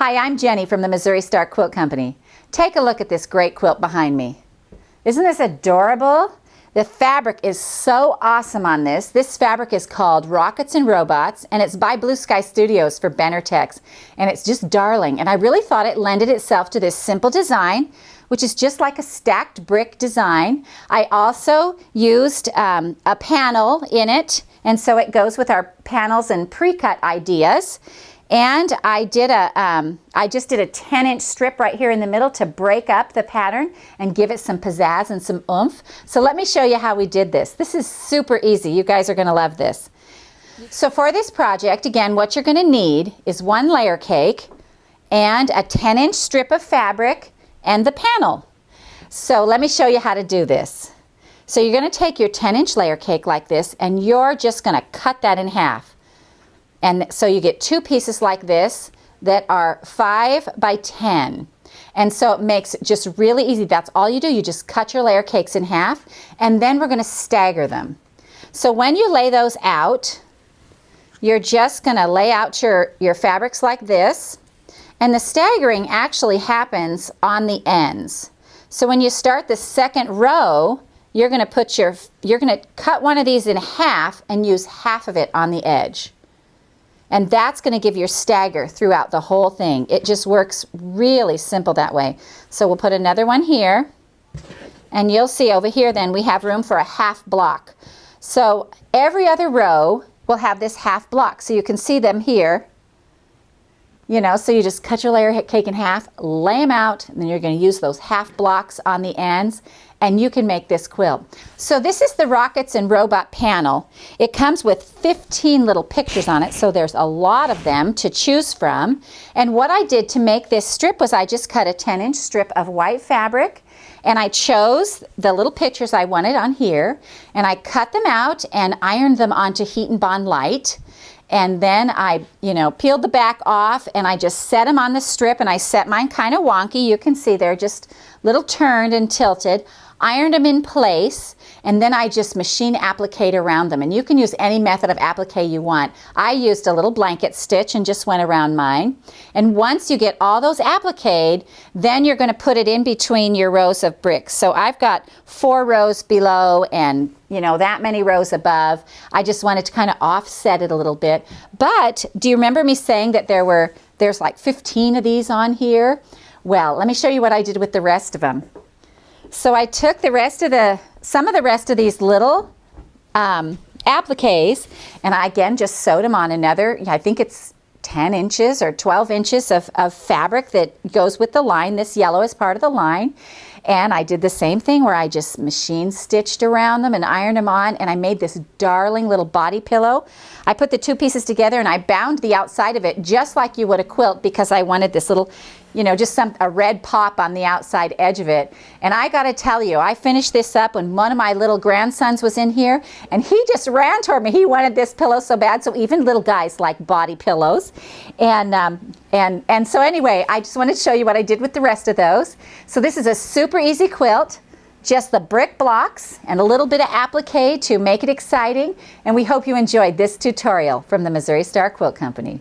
Hi, I'm Jenny from the Missouri Star Quilt Company. Take a look at this great quilt behind me. Isn't this adorable? The fabric is so awesome on this. This fabric is called Rockets and Robots, and it's by Blue Sky Studios for Benartex, and it's just darling. And I really thought it lended itself to this simple design, which is just like a stacked brick design. I also used a panel in it, and so it goes with our panels and pre-cut ideas. And I just did a 10-inch strip right here in the middle to break up the pattern and give it some pizzazz and some oomph. So let me show you how we did this. This is super easy. You guys are going to love this. So for this project, again, what you're going to need is one layer cake and a 10-inch strip of fabric and the panel. So let me show you how to do this. So you're going to take your 10-inch layer cake like this, and you're just going to cut that in half. And so you get two pieces like this that are 5 by 10. And so it makes it just really easy. That's all you do. You just cut your layer cakes in half, and then we're going to stagger them. So when you lay those out, you're just going to lay out your fabrics like this. And the staggering actually happens on the ends. So when you start the second row, you're going to cut one of these in half and use half of it on the edge. And that's going to give your stagger throughout the whole thing. It just works really simple that way. So we'll put another one here. And you'll see over here then we have room for a half block. So every other row will have this half block. So you can see them here. You know, so you just cut your layer cake in half, lay them out, and then you're going to use those half blocks on the ends, and you can make this quilt. So this is the Rockets and Robot panel. It comes with 15 little pictures on it, so there's a lot of them to choose from. And what I did to make this strip was I just cut a 10-inch strip of white fabric, and I chose the little pictures I wanted on here, and I cut them out and ironed them onto HeatnBond Lite. And then I, peeled the back off, and I just set them on the strip, and I set mine kind of wonky. You can see they're just little turned and tilted. Ironed them in place, and then I just machine applique around them. And you can use any method of applique you want. I used a little blanket stitch and just went around mine. And once you get all those appliqued, then you're going to put it in between your rows of bricks. So I've got 4 rows below and that many rows above. I just wanted to kind of offset it a little bit. But do you remember me saying that there's like 15 of these on here? Well, let me show you what I did with the rest of them. So I took some of the rest of these little appliques, and I again just sewed them on another, I think it's 10 inches or 12 inches of fabric that goes with the line. This yellow is part of the line. And I did the same thing where I just machine stitched around them and ironed them on, and I made this darling little body pillow. I put the two pieces together and I bound the outside of it just like you would a quilt, because I wanted this little, just a red pop on the outside edge of it. And I gotta tell you, I finished this up when one of my little grandsons was in here, and he just ran toward me. He wanted this pillow so bad. So even little guys like body pillows. And so anyway, I just wanted to show you what I did with the rest of those. So this is a super easy quilt, just the brick blocks and a little bit of applique to make it exciting. And we hope you enjoyed this tutorial from the Missouri Star Quilt Company.